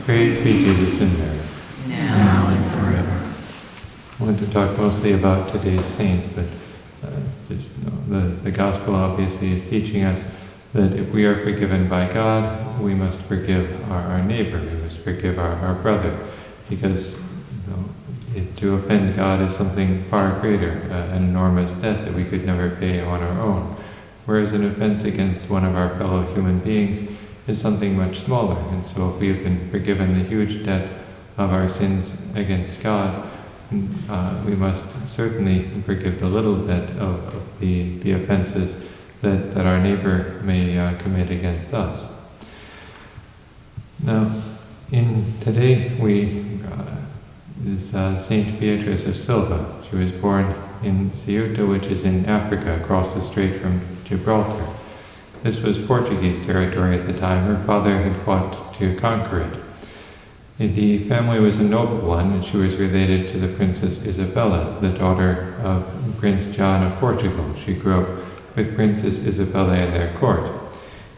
Praise be Jesus in Mary. Now and forever. I want to talk mostly about today's saint, but the Gospel obviously is teaching us that if we are forgiven by God, we must forgive our neighbor, we must forgive our brother, because to offend God is something far greater, an enormous debt that we could never pay on our own, whereas an offense against one of our fellow human beings is something much smaller. And so if we have been forgiven the huge debt of our sins against God, we must certainly forgive the little debt of the offenses that our neighbor may commit against us. Now, today is Saint Beatrice of Silva. She was born in Ceuta, which is in Africa, across the strait from Gibraltar. This was Portuguese territory at the time. Her father had fought to conquer it. The family was a noble one, and she was related to the Princess Isabella, the daughter of Prince John of Portugal. She grew up with Princess Isabella in their court.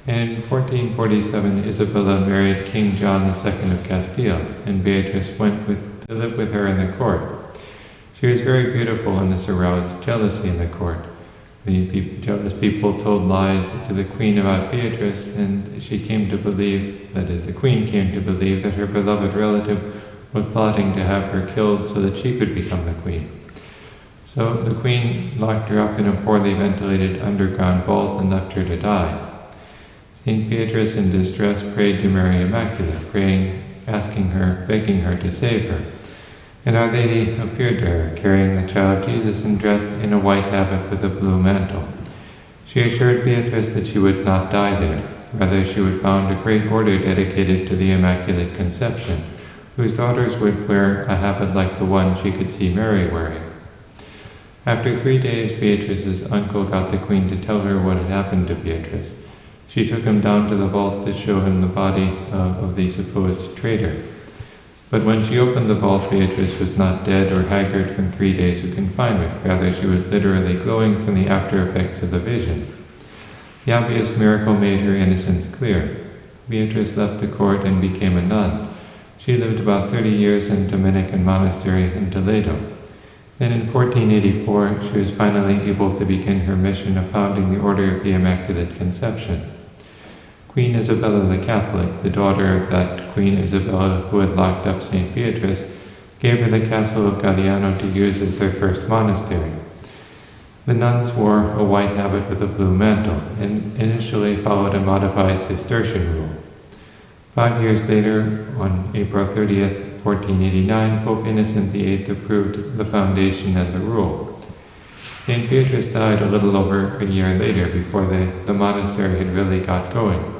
And in 1447, Isabella married King John II of Castile, and Beatrice went to live with her in the court. She was very beautiful, and this aroused jealousy in the court. The jealous people told lies to the queen about Beatrice, and she came to believe, that is, the queen came to believe that her beloved relative was plotting to have her killed so that she could become the queen. So the queen locked her up in a poorly ventilated underground vault and left her to die. Saint Beatrice, in distress, prayed to Mary Immaculate, begging her to save her. And Our Lady appeared to her, carrying the child Jesus and dressed in a white habit with a blue mantle. She assured Beatrice that she would not die there. Rather, she would found a great order dedicated to the Immaculate Conception, whose daughters would wear a habit like the one she could see Mary wearing. After 3 days, Beatrice's uncle got the queen to tell her what had happened to Beatrice. She took him down to the vault to show him the body of the supposed traitor. But when she opened the vault, Beatrice was not dead or haggard from 3 days of confinement. Rather, she was literally glowing from the after effects of the vision. The obvious miracle made her innocence clear. Beatrice left the court and became a nun. She lived about 30 years in a Dominican monastery in Toledo. Then in 1484, she was finally able to begin her mission of founding the Order of the Immaculate Conception. Queen Isabella the Catholic, the daughter of that Queen Isabella who had locked up St. Beatrice, gave her the castle of Galliano to use as their first monastery. The nuns wore a white habit with a blue mantle, and initially followed a modified Cistercian rule. 5 years later, on April 30th, 1489, Pope Innocent VIII approved the foundation and the rule. St. Beatrice died a little over a year later, before the monastery had really got going.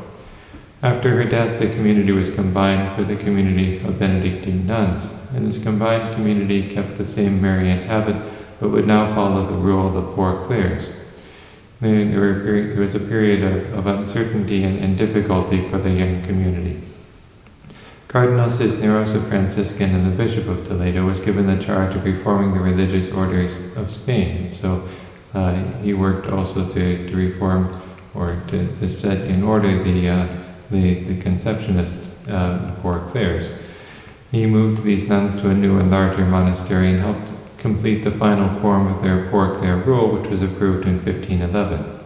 After her death, the community was combined with a community of Benedictine nuns, and this combined community kept the same Marian habit, but would now follow the rule of the Poor Clares. There was a period of uncertainty and difficulty for the young community. Cardinal Cisneros, a Franciscan and the Bishop of Toledo, was given the charge of reforming the religious orders of Spain. So he worked also to reform or to set in order the Conceptionist Poor Clares. He moved these nuns to a new and larger monastery and helped complete the final form of their Poor Clare rule, which was approved in 1511.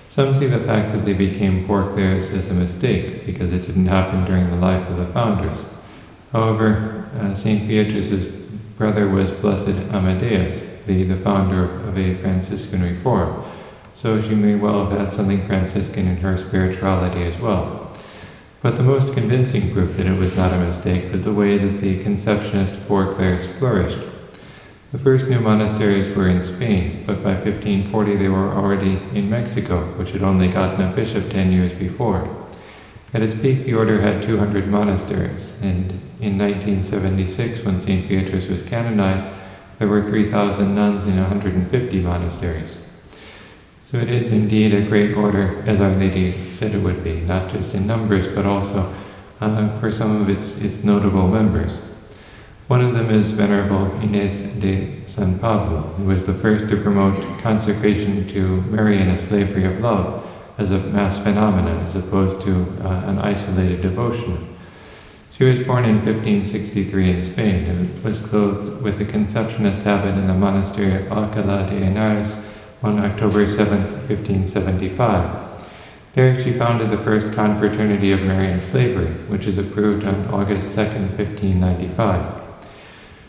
Some see the fact that they became Poor Clares as a mistake, because it didn't happen during the life of the Foundress. However, St. Beatrice's brother was Blessed Amadeus, the founder of a Franciscan reform, so she may well have had something Franciscan in her spirituality as well. But the most convincing proof that it was not a mistake was the way that the Conceptionist Poor Clares flourished. The first new monasteries were in Spain, but by 1540 they were already in Mexico, which had only gotten a bishop 10 years before. At its peak, the order had 200 monasteries, and in 1976, when St. Beatrice was canonized, there were 3,000 nuns in 150 monasteries. So it is indeed a great order, as Our Lady said it would be, not just in numbers, but also for some of its notable members. One of them is Venerable Inés de San Pablo, who was the first to promote consecration to Marian, a slavery of love, as a mass phenomenon, as opposed to an isolated devotion. She was born in 1563 in Spain and was clothed with a Conceptionist habit in the monastery of Alcalá de Henares on October 7, 1575. There she founded the first confraternity of Marian slavery, which is approved on August 2, 1595.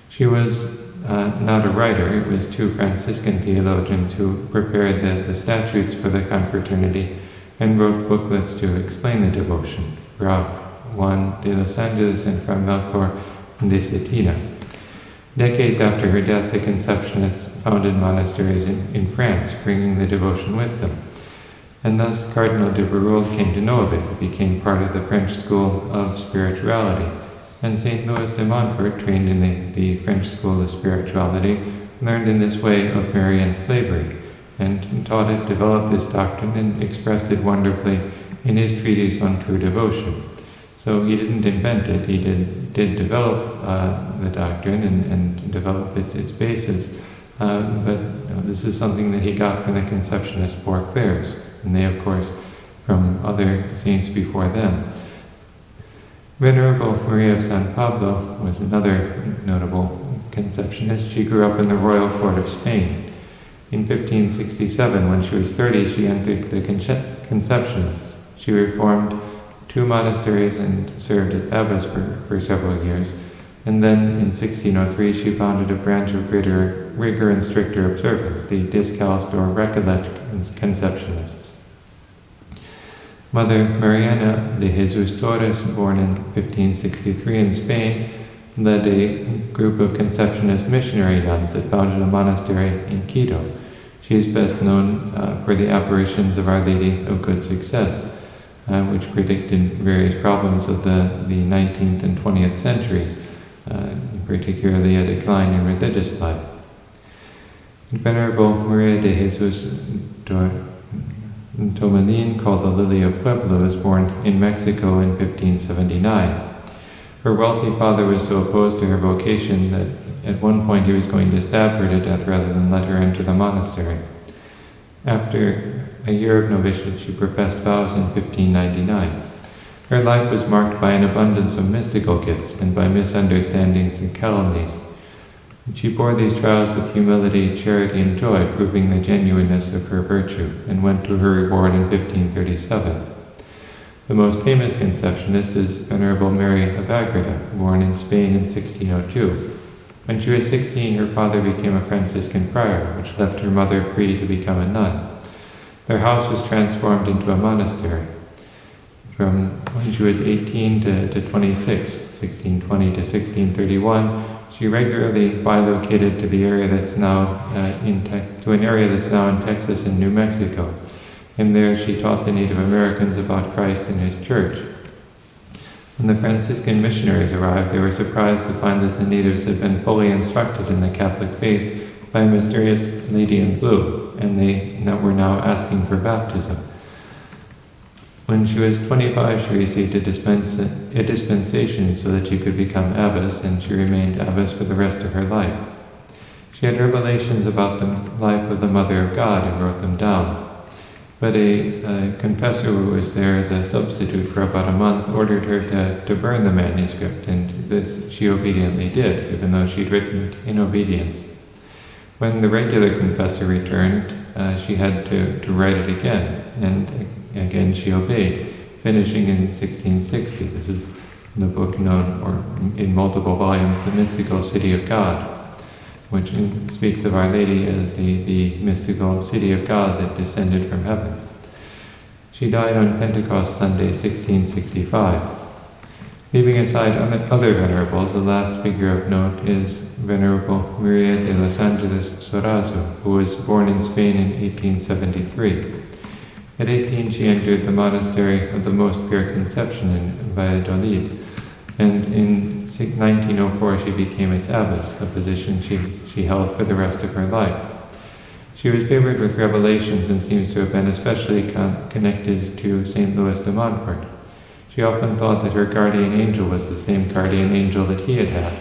She was not a writer. It was two Franciscan theologians who prepared the statutes for the confraternity and wrote booklets to explain the devotion, Juan de los Ángeles and from Melchor de Cetina. Decades after her death, the Conceptionists founded monasteries in France, bringing the devotion with them. And thus Cardinal de Berulle came to know of it. It became part of the French school of spirituality. And St. Louis de Montfort, trained in the French school of spirituality, learned in this way of Marian slavery, and taught it, developed this doctrine, and expressed it wonderfully in his treatise on true devotion. So he didn't invent it, he did develop the doctrine and develop its basis, but this is something that he got from the Conceptionist Poor Clares, and they, of course, from other saints before them. Venerable Maria of San Pablo was another notable Conceptionist. She grew up in the royal court of Spain. In 1567, when she was 30, she entered the Conceptionists. She reformed 2 monasteries and served as abbess for several years. And then in 1603, she founded a branch of greater rigor and stricter observance, the Discalced or Recollect Conceptionists. Mother Mariana de Jesús Torres, born in 1563 in Spain, led a group of Conceptionist missionary nuns that founded a monastery in Quito. She is best known for the apparitions of Our Lady of Good Success, which predicted various problems of the 19th and 20th centuries, particularly a decline in religious life. Venerable Maria de Jesús Tomelín, called the Lily of Puebla, was born in Mexico in 1579. Her wealthy father was so opposed to her vocation that at one point he was going to stab her to death rather than let her enter the monastery. After a year of novitiate, she professed vows in 1599. Her life was marked by an abundance of mystical gifts and by misunderstandings and calumnies. She bore these trials with humility, charity, and joy, proving the genuineness of her virtue, and went to her reward in 1537. The most famous Conceptionist is Venerable Mary of Agreda, born in Spain in 1602. When she was 16, her father became a Franciscan friar, which left her mother free to become a nun. Their house was transformed into a monastery. From when she was 18 to 26, 1620 to 1631, she regularly bilocated to the area that's now in Texas and New Mexico, and there she taught the Native Americans about Christ and His Church. When the Franciscan missionaries arrived, they were surprised to find that the natives had been fully instructed in the Catholic faith by a mysterious lady in blue, and they were now asking for baptism. When she was 25, she received a dispensation so that she could become abbess, and she remained abbess for the rest of her life. She had revelations about the life of the Mother of God and wrote them down. But a confessor who was there as a substitute for about a month ordered her to burn the manuscript, and this she obediently did, even though she'd written it in obedience. When the regular confessor returned, she had to write it again, and again she obeyed, finishing in 1660. This is the book known, or in multiple volumes, The Mystical City of God, which speaks of Our Lady as the mystical city of God that descended from heaven. She died on Pentecost Sunday, 1665. Leaving aside other venerables, the last figure of note is Venerable Maria de los Ángeles Sorazu, who was born in Spain in 1873. At 18, she entered the monastery of the Most Pure Conception in Valladolid, and in 1904 she became its abbess, a position she held for the rest of her life. She was favored with revelations and seems to have been especially connected to St. Louis de Montfort. She often thought that her guardian angel was the same guardian angel that he had had,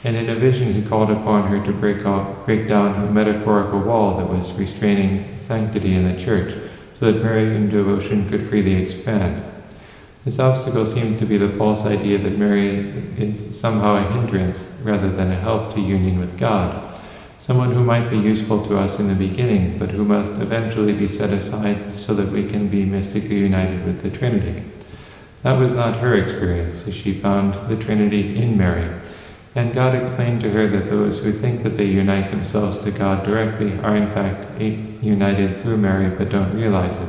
and in a vision he called upon her to break down a metaphorical wall that was restraining sanctity in the church, so that Marian devotion could freely expand. This obstacle seems to be the false idea that Mary is somehow a hindrance rather than a help to union with God, someone who might be useful to us in the beginning, but who must eventually be set aside so that we can be mystically united with the Trinity. That was not her experience, as she found the Trinity in Mary, and God explained to her that those who think that they unite themselves to God directly are in fact united through Mary but don't realize it.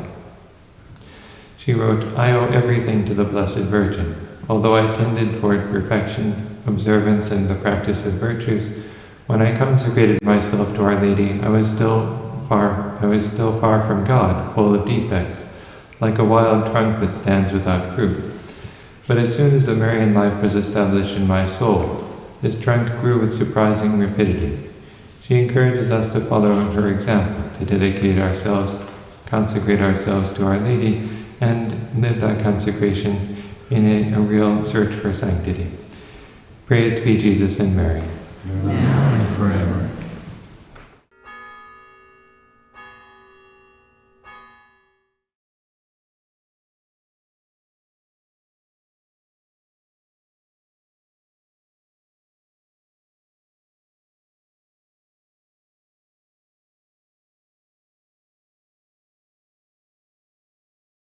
She wrote, "I owe everything to the Blessed Virgin. Although I tended toward perfection, observance, and the practice of virtues, when I consecrated myself to Our Lady, I was still far from God, full of defects, like a wild trunk that stands without fruit. But as soon as the Marian life was established in my soul, this trunk grew with surprising rapidity." She encourages us to follow her example, to consecrate ourselves to Our Lady, and live that consecration in a real search for sanctity. Praised be Jesus and Mary. Amen.